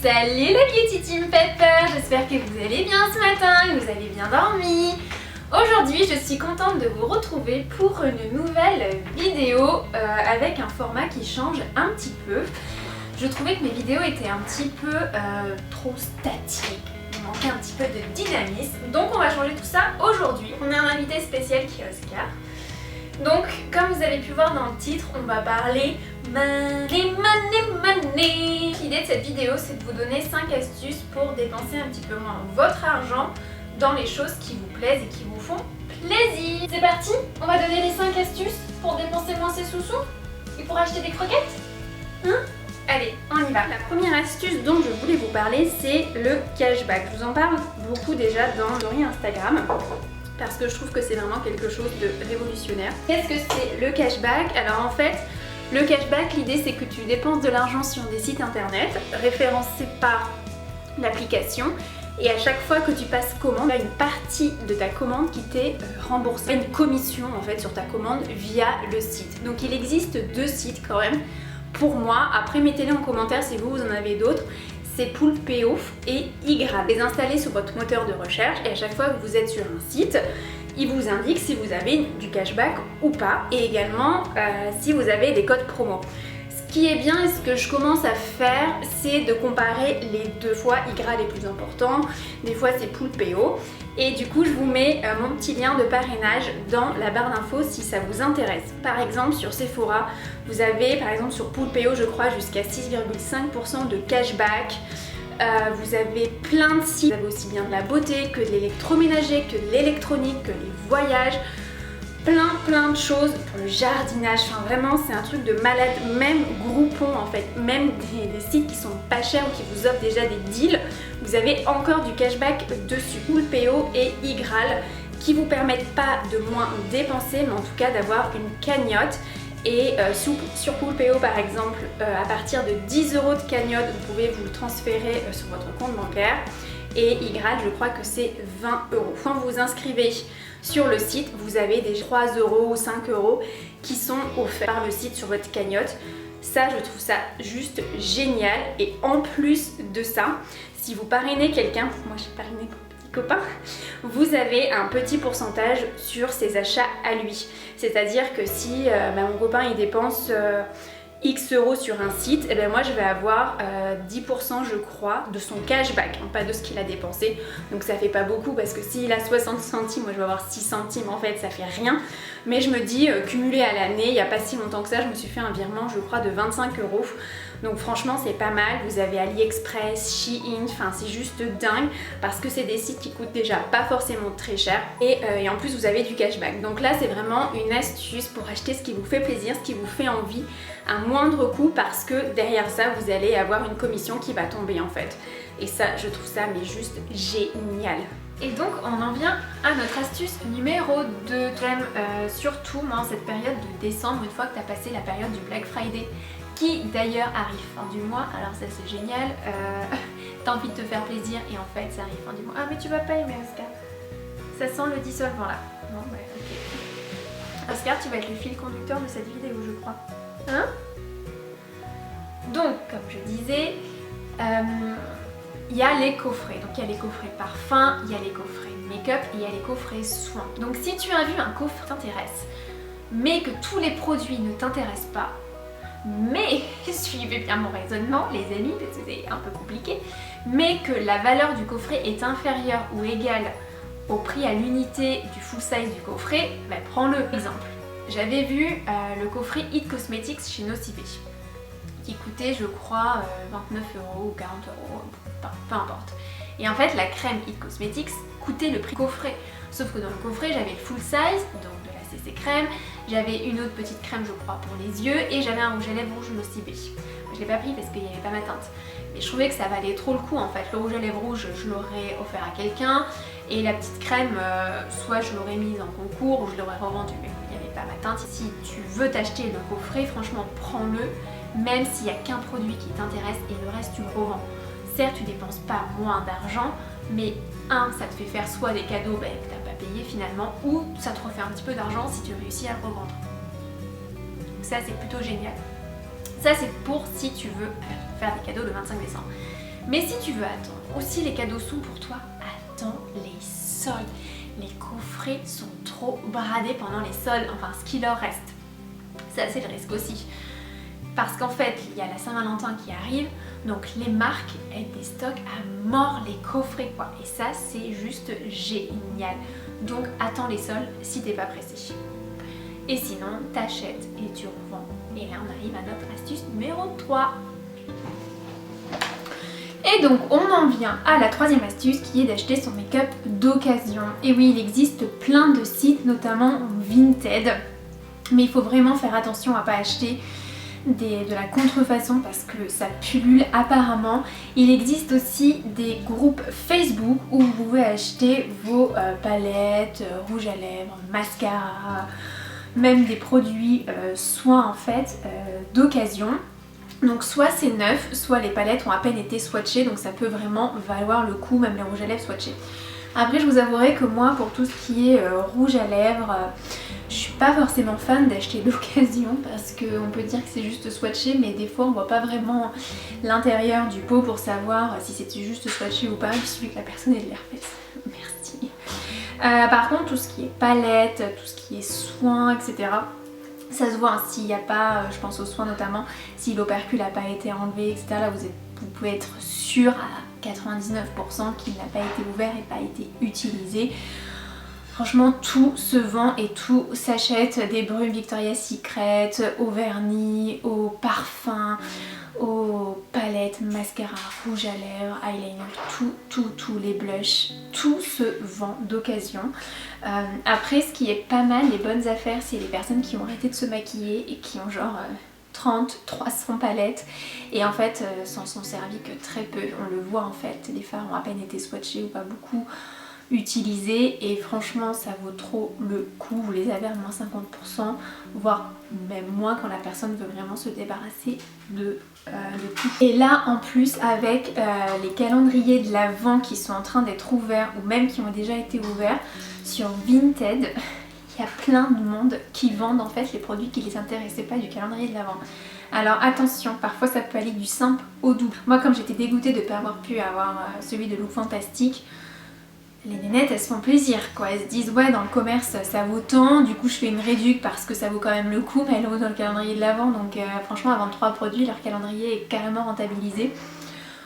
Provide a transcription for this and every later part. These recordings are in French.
Salut la Beauty Team Pepper, j'espère que vous allez bien ce matin, que vous avez bien dormi. Aujourd'hui je suis contente de vous retrouver pour une nouvelle vidéo avec un format qui change un petit peu. Je trouvais que mes vidéos étaient un petit peu trop statiques, il manquait un petit peu de dynamisme, donc on va changer tout ça aujourd'hui. On a un invité spécial qui est Oscar. Donc, comme vous avez pu voir dans le titre, on va parler money. L'idée de cette vidéo, c'est de vous donner 5 astuces pour dépenser un petit peu moins votre argent dans les choses qui vous plaisent et qui vous font plaisir. C'est parti, on va donner les 5 astuces pour dépenser moins ses sous-sous et pour acheter des croquettes. Allez, on y va. La première astuce dont je voulais vous parler, c'est le cashback. Je vous en parle beaucoup déjà dans le story Instagram, parce que je trouve que c'est vraiment quelque chose de révolutionnaire. Qu'est-ce que c'est le cashback? Alors en fait, le cashback, l'idée c'est que tu dépenses de l'argent sur des sites internet référencés par l'application, et à chaque fois que tu passes commande, il y a une partie de ta commande qui t'est remboursée. Une commission en fait sur ta commande via le site. Donc il existe 2 sites quand même pour moi. Après mettez-les en commentaire si vous en avez d'autres. C'est Poolpeo et iGrab. Les installez sur votre moteur de recherche et à chaque fois que vous êtes sur un site, il vous indique si vous avez du cashback ou pas, et également si vous avez des codes promo. Ce qui est bien et ce que je commence à faire, c'est de comparer les 2 fois. iGrab est plus important, des fois c'est Poolpeo, et du coup je vous mets mon petit lien de parrainage dans la barre d'infos si ça vous intéresse. Par exemple sur Sephora, vous avez par exemple sur Poolpeo je crois jusqu'à 6,5% de cashback. Vous avez plein de sites, vous avez aussi bien de la beauté que de l'électroménager, que de l'électronique, que les voyages, plein de choses pour le jardinage. Enfin vraiment c'est un truc de malade. Même Groupon en fait, même des sites qui sont pas chers ou qui vous offrent déjà des deals, vous avez encore du cashback dessus. Poolpeo et iGrab qui vous permettent pas de moins dépenser, mais en tout cas d'avoir une cagnotte. Et sur Poolpeo par exemple, à partir de 10 € de cagnotte, vous pouvez vous le transférer sur votre compte bancaire. Et iGrab, je crois que c'est 20 €. Quand vous vous inscrivez sur le site, vous avez des 3 € ou 5 € qui sont offerts par le site sur votre cagnotte. Ça, je trouve ça juste génial. Et en plus de ça, si vous parrainez quelqu'un, moi j'ai parrainé pour copain, vous avez un petit pourcentage sur ses achats à lui. C'est-à-dire que si mon copain il dépense X € sur un site, et moi je vais avoir 10% je crois de son cashback, pas de ce qu'il a dépensé. Donc ça fait pas beaucoup parce que s'il a 60 centimes, moi je vais avoir 6 centimes en fait, ça fait rien. Mais je me dis, cumulé à l'année, il n'y a pas si longtemps que ça, je me suis fait un virement je crois de 25 €. Donc franchement c'est pas mal. Vous avez AliExpress, Shein, enfin c'est juste dingue parce que c'est des sites qui coûtent déjà pas forcément très cher et en plus vous avez du cashback. Donc là c'est vraiment une astuce pour acheter ce qui vous fait plaisir, ce qui vous fait envie à moindre coût, parce que derrière ça vous allez avoir une commission qui va tomber en fait. Et ça je trouve ça mais juste génial. Et donc on en vient à notre astuce numéro 2. J'aime surtout moi en cette période de décembre, une fois que tu as passé la période du Black Friday, qui d'ailleurs arrive fin du mois, alors ça c'est génial, t'as envie de te faire plaisir et en fait ça arrive fin du mois. Ah mais tu vas pas aimer Oscar, ça sent le dissolvant là. Non bah ok. Oscar, tu vas être le fil conducteur de cette vidéo je crois. Hein? Donc comme je disais, il y a les coffrets. Donc il y a les coffrets parfums, il y a les coffrets make-up et il y a les coffrets soins. Donc si tu as vu un coffret qui t'intéresse, mais que tous les produits ne t'intéressent pas, mais suivez bien mon raisonnement les amis, parce que c'est un peu compliqué, mais que la valeur du coffret est inférieure ou égale au prix à l'unité du full size du coffret, prends-le. Exemple, j'avais vu le coffret It Cosmetics chez Nocibé qui coûtait je crois 29 € ou 40 €, peu importe. Et en fait la crème It Cosmetics coûtait le prix coffret, sauf que dans le coffret j'avais le full size, donc de la CC crème, j'avais une autre petite crème je crois pour les yeux et j'avais un rouge à lèvres rouge Nocibé. Je l'ai pas pris parce qu'il n'y avait pas ma teinte, mais je trouvais que ça valait trop le coup en fait. Le rouge à lèvres rouge je l'aurais offert à quelqu'un et la petite crème soit je l'aurais mise en concours ou je l'aurais revendue, mais il n'y avait pas ma teinte. Si tu veux t'acheter le coffret, franchement prends-le, même s'il n'y a qu'un produit qui t'intéresse et le reste tu le revends. Certes tu dépenses pas moins d'argent, mais ça te fait faire soit des cadeaux que t'as pas payé finalement, ou ça te refait un petit peu d'argent si tu réussis à le revendre. Donc ça c'est plutôt génial. Ça c'est pour si tu veux faire des cadeaux le 25 décembre. Mais si tu veux attendre, aussi les cadeaux sont pour toi, attends les soldes. Les coffrets sont trop bradés pendant les soldes, enfin ce qu'il leur reste. Ça c'est le risque aussi. Parce qu'en fait, il y a la Saint-Valentin qui arrive, donc les marques, elles déstockent à mort les coffrets quoi. Et ça c'est juste génial. Donc attends les soldes si t'es pas pressé. Et sinon, t'achètes et tu revends. Et là on arrive à notre astuce numéro 3. Et donc on en vient à la troisième astuce qui est d'acheter son make-up d'occasion. Et oui, il existe plein de sites, notamment Vinted, mais il faut vraiment faire attention à ne pas acheter de la contrefaçon parce que ça pullule apparemment. Il existe aussi des groupes Facebook où vous pouvez acheter vos palettes, rouge à lèvres, mascara, même des produits soins en fait d'occasion. Donc soit c'est neuf, soit les palettes ont à peine été swatchées, donc ça peut vraiment valoir le coup, même les rouges à lèvres swatchés. Après je vous avouerai que moi pour tout ce qui est rouge à lèvres, je suis pas forcément fan d'acheter d'occasion parce qu'on peut dire que c'est juste swatché, mais des fois on voit pas vraiment l'intérieur du pot pour savoir si c'était juste swatché ou pas, il suffit que la personne ait de l'herpès. Merci. Par contre tout ce qui est palette, tout ce qui est soins, etc. Ça se voit, hein, s'il n'y a pas, je pense aux soins notamment, si l'opercule n'a pas été enlevé, etc. Là vous pouvez être sûr à 99% qu'il n'a pas été ouvert et pas été utilisé. Franchement tout se vend et tout s'achète, des brumes Victoria's Secret, au vernis, au parfum, aux palettes, mascara, rouge à lèvres, eyeliner, tous les blushs, tout se vend d'occasion. Après ce qui est pas mal, les bonnes affaires, c'est les personnes qui ont arrêté de se maquiller et qui ont genre 30, 300 palettes et en fait s'en sont servis que très peu. On le voit en fait, les fards ont à peine été swatchés ou pas beaucoup utilisés et franchement ça vaut trop le coup. Vous les avez à moins 50%, voire même moins quand la personne veut vraiment se débarrasser de tout. Et là en plus avec les calendriers de l'Avent qui sont en train d'être ouverts ou même qui ont déjà été ouverts sur Vinted, il y a plein de monde qui vendent en fait les produits qui les intéressaient pas du calendrier de l'Avent. Alors attention, parfois ça peut aller du simple au double. Moi comme j'étais dégoûtée de ne pas avoir pu avoir celui de Look Fantastique, les nénettes elles se font plaisir quoi, elles se disent ouais dans le commerce ça vaut tant, du coup je fais une réduc parce que ça vaut quand même le coup, mais elle vaut dans le calendrier de l'Avent, donc franchement à 23 produits leur calendrier est carrément rentabilisé.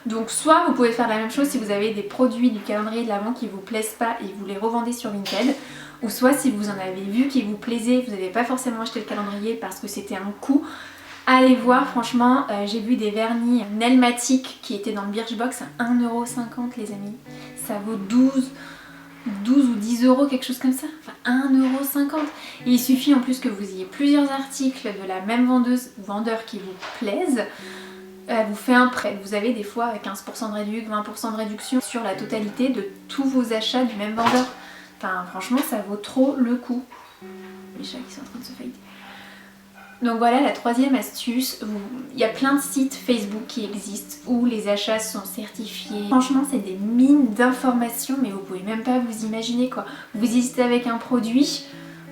Donc soit vous pouvez faire la même chose si vous avez des produits du calendrier de l'Avent qui vous plaisent pas et vous les revendez sur Vinted, ou soit si vous en avez vu qui vous plaisaient, vous n'avez pas forcément acheté le calendrier parce que c'était un coup, allez voir franchement, j'ai vu des vernis Nelmatic qui étaient dans le Birchbox à 1,50€ les amis, ça vaut 12 ou 10 euros, quelque chose comme ça, enfin 1,50€. Et il suffit en plus que vous ayez plusieurs articles de la même vendeuse ou vendeur qui vous plaisent. Elle vous fait un prêt, vous avez des fois 15% de réduction, 20% de réduction sur la totalité de tous vos achats du même vendeur. Enfin franchement ça vaut trop le coup. Les chats qui sont en train de se failliter. Donc voilà la troisième astuce, il y a plein de sites Facebook qui existent où les achats sont certifiés. Franchement c'est des mines d'informations mais vous pouvez même pas vous imaginer quoi. Vous hésitez avec un produit,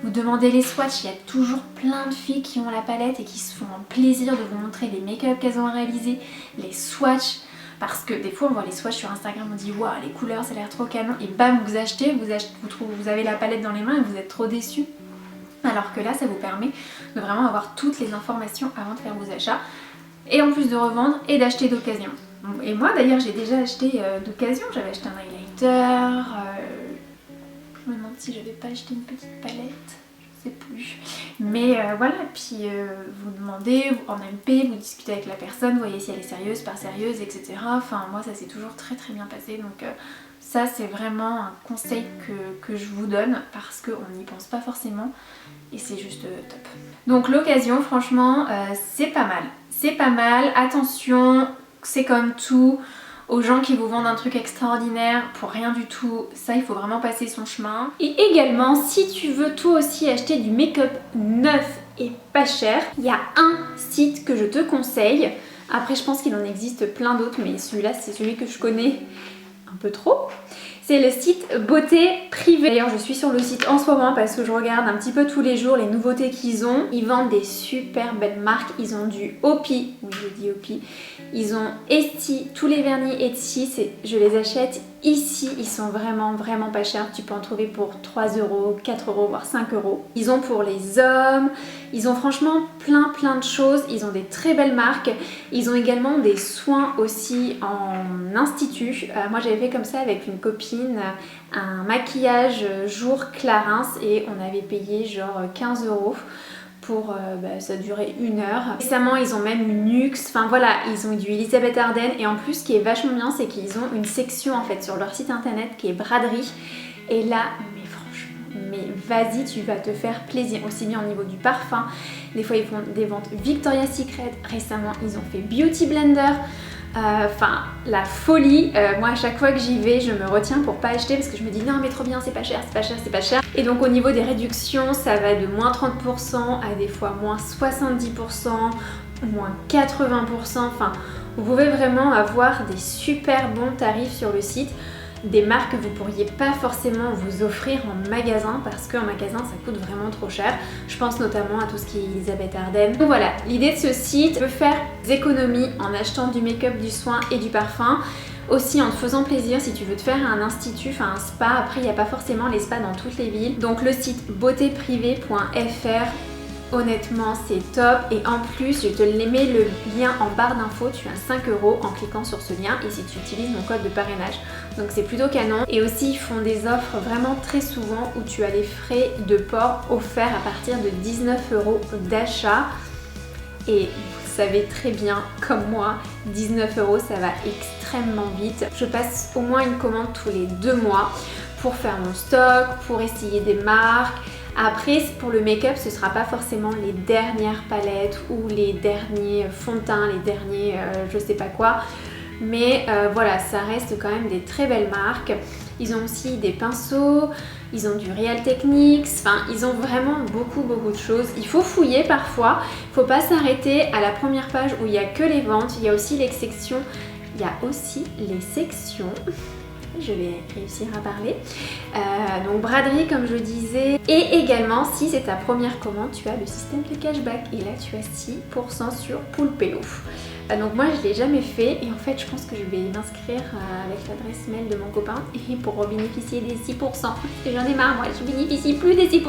vous demandez les swatchs, il y a toujours plein de filles qui ont la palette et qui se font un plaisir de vous montrer les make-up qu'elles ont réalisés, les swatchs. Parce que des fois on voit les swatchs sur Instagram, on dit waouh les couleurs ça a l'air trop canon et bam vous achetez, vous avez la palette dans les mains et vous êtes trop déçus. Alors que là ça vous permet de vraiment avoir toutes les informations avant de faire vos achats et en plus de revendre et d'acheter d'occasion. Et moi d'ailleurs j'ai déjà acheté d'occasion, j'avais acheté un highlighter, je me demande si j'avais pas acheté une petite palette, je sais plus. Mais voilà, puis vous demandez en MP, vous discutez avec la personne, vous voyez si elle est sérieuse, pas sérieuse, etc. Enfin moi ça s'est toujours très très bien passé, donc ça c'est vraiment un conseil que je vous donne parce qu'on n'y pense pas forcément et c'est juste top. Donc l'occasion franchement c'est pas mal. C'est pas mal, attention, c'est comme tout, aux gens qui vous vendent un truc extraordinaire pour rien du tout, ça il faut vraiment passer son chemin. Et également si tu veux toi aussi acheter du make-up neuf et pas cher, il y a un site que je te conseille. Après je pense qu'il en existe plein d'autres mais celui-là c'est celui que je connais un peu trop. C'est le site Beauté Privée. D'ailleurs je suis sur le site en ce moment parce que je regarde un petit peu tous les jours les nouveautés qu'ils ont. Ils vendent des super belles marques. Ils ont du Opi, oui je dis Opi. Ils ont Esti, tous les vernis Esti, je les achète ici. Ils sont vraiment pas chers. Tu peux en trouver pour 3 €, 4 €, voire 5 €. Ils ont pour les hommes. Ils ont franchement plein de choses. Ils ont des très belles marques. Ils ont également des soins aussi en institut. Moi j'avais fait comme ça avec une copine, un maquillage jour Clarins et on avait payé genre 15 € pour ça durait 1 heure. Récemment ils ont même une Nuxe, enfin voilà, ils ont du Elisabeth Arden et en plus ce qui est vachement bien c'est qu'ils ont une section en fait sur leur site internet qui est braderie et là mais franchement, mais vas-y tu vas te faire plaisir aussi bien au niveau du parfum. Des fois ils font des ventes Victoria's Secret, récemment ils ont fait Beauty Blender. Enfin la folie, moi à chaque fois que j'y vais je me retiens pour pas acheter parce que je me dis non mais trop bien, c'est pas cher, c'est pas cher, c'est pas cher. Et donc au niveau des réductions ça va de moins 30% à des fois moins 70%, moins 80%, enfin vous pouvez vraiment avoir des super bons tarifs sur le site. Des marques que vous pourriez pas forcément vous offrir en magasin parce qu'en magasin ça coûte vraiment trop cher. Je pense notamment à tout ce qui est Elisabeth Arden. Donc voilà, l'idée de ce site, tu peux faire des économies en achetant du make-up, du soin et du parfum. Aussi en te faisant plaisir si tu veux te faire un institut, enfin un spa, après il n'y a pas forcément les spas dans toutes les villes. Donc le site beautéprivée.fr. Honnêtement c'est top et en plus je te mets le lien en barre d'infos, tu as 5 € en cliquant sur ce lien et si tu utilises mon code de parrainage. Donc c'est plutôt canon et aussi ils font des offres vraiment très souvent où tu as les frais de port offerts à partir de 19 € d'achat et vous savez très bien comme moi 19 € ça va extrêmement vite. Je passe au moins une commande tous les 2 mois pour faire mon stock, pour essayer des marques. Après pour le make-up ce sera pas forcément les dernières palettes ou les derniers fonds de teint, les derniers je sais pas quoi. Mais voilà, ça reste quand même des très belles marques. Ils ont aussi des pinceaux, ils ont du Real Techniques, enfin ils ont vraiment beaucoup de choses. Il faut fouiller parfois, il faut pas s'arrêter à la première page où il n'y a que les ventes, il y a aussi les sections, je vais réussir à parler. Donc braderie comme je disais. Et également si c'est ta première commande tu as le système de cashback et là tu as 6% sur Poolpelo. Donc moi je l'ai jamais fait et en fait je pense que je vais m'inscrire avec l'adresse mail de mon copain et pour bénéficier des 6%. Parce que j'en ai marre moi, je bénéficie plus des 6%.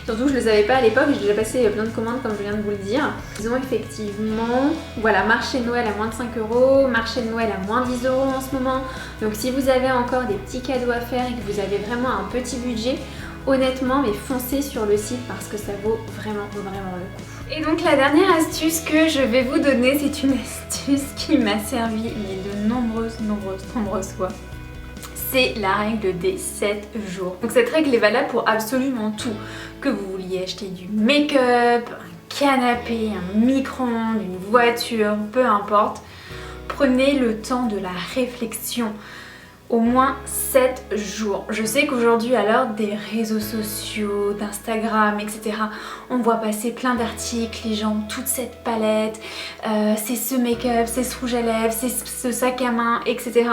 Surtout je le savais pas à l'époque, j'ai déjà passé plein de commandes comme je viens de vous le dire. Ils ont effectivement, voilà, marché de Noël à moins de 5 €, marché de Noël à moins 10 € en ce moment. Donc si vous avez encore des petits cadeaux à faire et que vous avez vraiment un petit budget, honnêtement mais foncez sur le site parce que ça vaut vraiment le coup. Et donc la dernière astuce que je vais vous donner, c'est une astuce qui m'a servi mais de nombreuses fois. C'est la règle des 7 jours. Donc cette règle est valable pour absolument tout. Que vous vouliez acheter du make-up, un canapé, un micro-ondes, une voiture, peu importe. Prenez le temps de la réflexion. Au moins 7 jours. Je sais qu'aujourd'hui à l'heure des réseaux sociaux, d'Instagram, etc. on voit passer plein d'articles, les gens ont toute cette palette, c'est ce make-up, c'est ce rouge à lèvres, c'est ce sac à main, etc.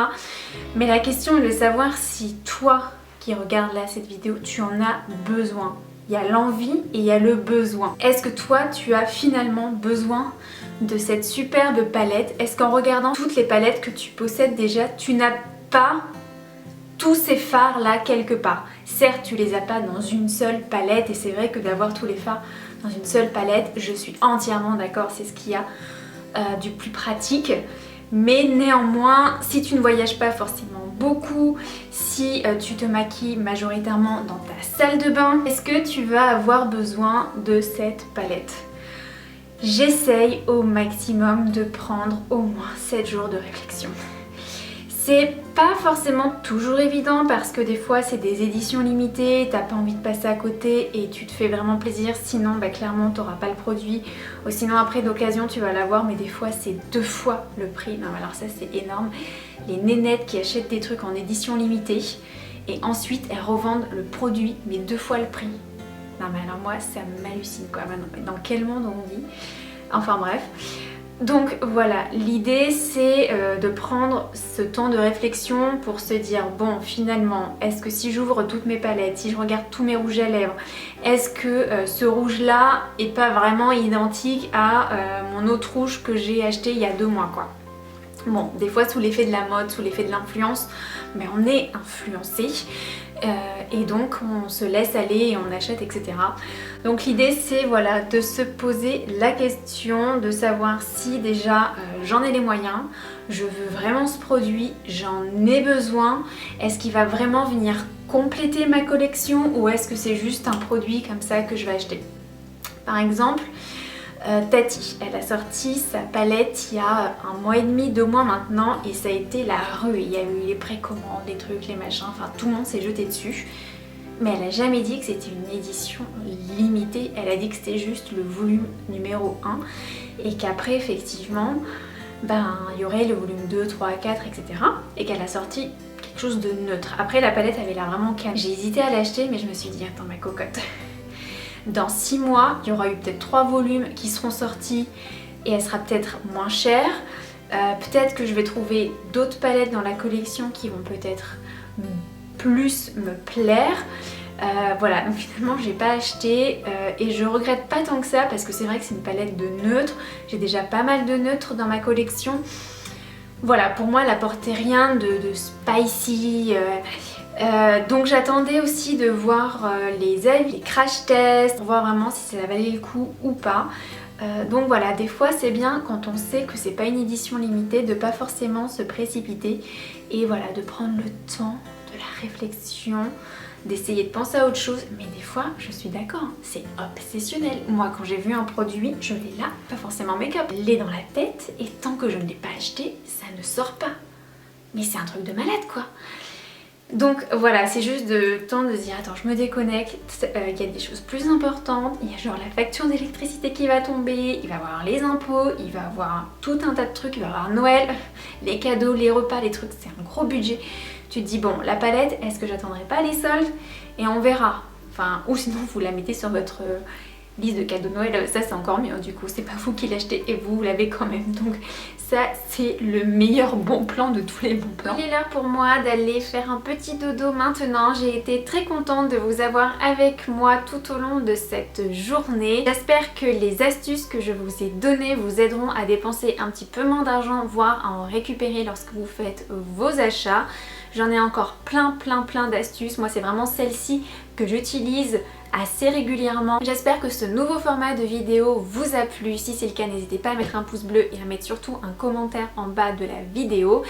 Mais la question est de savoir si toi qui regardes là cette vidéo, tu en as besoin. Il y a l'envie et il y a le besoin. Est-ce que toi tu as finalement besoin de cette superbe palette? Est-ce qu'en regardant toutes les palettes que tu possèdes déjà, tu n'as pas tous ces fards là quelque part? Certes tu les as pas dans une seule palette et c'est vrai que d'avoir tous les fards dans une seule palette, je suis entièrement d'accord, c'est ce qu'il y a du plus pratique. Mais néanmoins, si tu ne voyages pas forcément beaucoup, si tu te maquilles majoritairement dans ta salle de bain, est-ce que tu vas avoir besoin de cette palette? J'essaye au maximum de prendre au moins 7 jours de réflexion. C'est pas forcément toujours évident parce que des fois c'est des éditions limitées, t'as pas envie de passer à côté et tu te fais vraiment plaisir, sinon clairement t'auras pas le produit, ou sinon après d'occasion tu vas l'avoir mais des fois c'est 2 fois le prix. Non alors ça c'est énorme, les nénettes qui achètent des trucs en édition limitée et ensuite elles revendent le produit mais 2 fois le prix. Non mais alors moi ça m'hallucine quoi, dans quel monde on vit? Enfin bref. Donc voilà, l'idée c'est de prendre ce temps de réflexion pour se dire bon finalement est-ce que si j'ouvre toutes mes palettes, si je regarde tous mes rouges à lèvres, est-ce que ce rouge là est pas vraiment identique à mon autre rouge que j'ai acheté il y a 2 mois quoi. Bon, des fois sous l'effet de la mode, sous l'effet de l'influence, mais on est influencé et donc on se laisse aller et on achète, etc. Donc l'idée c'est voilà, de se poser la question de savoir si déjà j'en ai les moyens, je veux vraiment ce produit, j'en ai besoin, est-ce qu'il va vraiment venir compléter ma collection ou est-ce que c'est juste un produit comme ça que je vais acheter. Par exemple, Tati, elle a sorti sa palette il y a 1 mois et demi, 2 mois maintenant et ça a été la rue. Il y a eu les précommandes, les trucs, les machins, enfin tout le monde s'est jeté dessus. Mais elle a jamais dit que c'était une édition limitée, elle a dit que c'était juste le volume numéro 1 et qu'après effectivement, ben il y aurait le volume 2, 3, 4, etc. Et qu'elle a sorti quelque chose de neutre. Après la palette avait l'air vraiment calme. J'ai hésité à l'acheter mais je me suis dit attends ma cocotte. Dans 6 mois, il y aura eu peut-être 3 volumes qui seront sortis et elle sera peut-être moins chère. Peut-être que je vais trouver d'autres palettes dans la collection qui vont peut-être plus me plaire. Voilà, donc finalement j'ai pas acheté et je regrette pas tant que ça parce que c'est vrai que c'est une palette de neutres. J'ai déjà pas mal de neutres dans ma collection. Voilà, pour moi elle apportait rien de spicy. Donc j'attendais aussi de voir les avis, les crash tests, pour voir vraiment si ça valait le coup ou pas. Donc voilà, des fois c'est bien quand on sait que c'est pas une édition limitée de pas forcément se précipiter et voilà, de prendre le temps de la réflexion, d'essayer de penser à autre chose. Mais des fois, je suis d'accord, c'est obsessionnel. Moi quand j'ai vu un produit, je l'ai là, pas forcément make-up, je l'ai dans la tête et tant que je ne l'ai pas acheté, ça ne sort pas. Mais c'est un truc de malade quoi. Donc voilà, c'est juste de temps de se dire attends je me déconnecte, il y a des choses plus importantes, il y a genre la facture d'électricité qui va tomber, il va y avoir les impôts, il va y avoir tout un tas de trucs, il va y avoir Noël, les cadeaux, les repas, les trucs, c'est un gros budget. Tu te dis bon la palette, est-ce que j'attendrai pas les soldes et on verra. Enfin ou sinon vous la mettez sur votre liste de cadeaux Noël, ça c'est encore mieux du coup, c'est pas vous qui l'achetez et vous l'avez quand même. Donc ça c'est le meilleur bon plan de tous les bons plans. Il est l'heure pour moi d'aller faire un petit dodo maintenant. J'ai été très contente de vous avoir avec moi tout au long de cette journée. J'espère que les astuces que je vous ai données vous aideront à dépenser un petit peu moins d'argent, voire à en récupérer lorsque vous faites vos achats. J'en ai encore plein d'astuces. Moi c'est vraiment celle-ci que j'utilise assez régulièrement. J'espère que ce nouveau format de vidéo vous a plu. Si c'est le cas, n'hésitez pas à mettre un pouce bleu et à mettre surtout un commentaire en bas de la vidéo.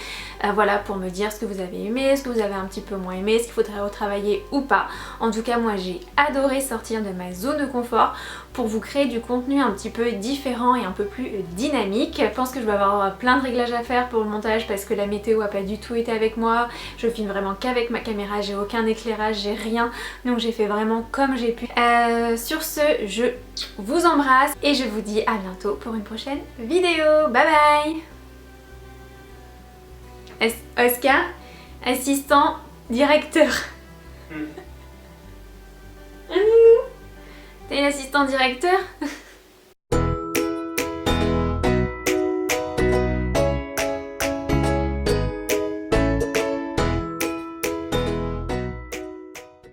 Voilà, pour me dire ce que vous avez aimé, ce que vous avez un petit peu moins aimé, ce qu'il faudrait retravailler ou pas. En tout cas, moi j'ai adoré sortir de ma zone de confort pour vous créer du contenu un petit peu différent et un peu plus dynamique. Je pense que je vais avoir plein de réglages à faire pour le montage parce que la météo a pas du tout été avec moi. Je filme vraiment qu'avec ma caméra, j'ai aucun éclairage, j'ai rien. Donc j'ai fait vraiment comme j'ai pu. Sur ce, je vous embrasse et je vous dis à bientôt pour une prochaine vidéo. Bye bye. Oscar, assistant directeur. T'es l'assistant directeur?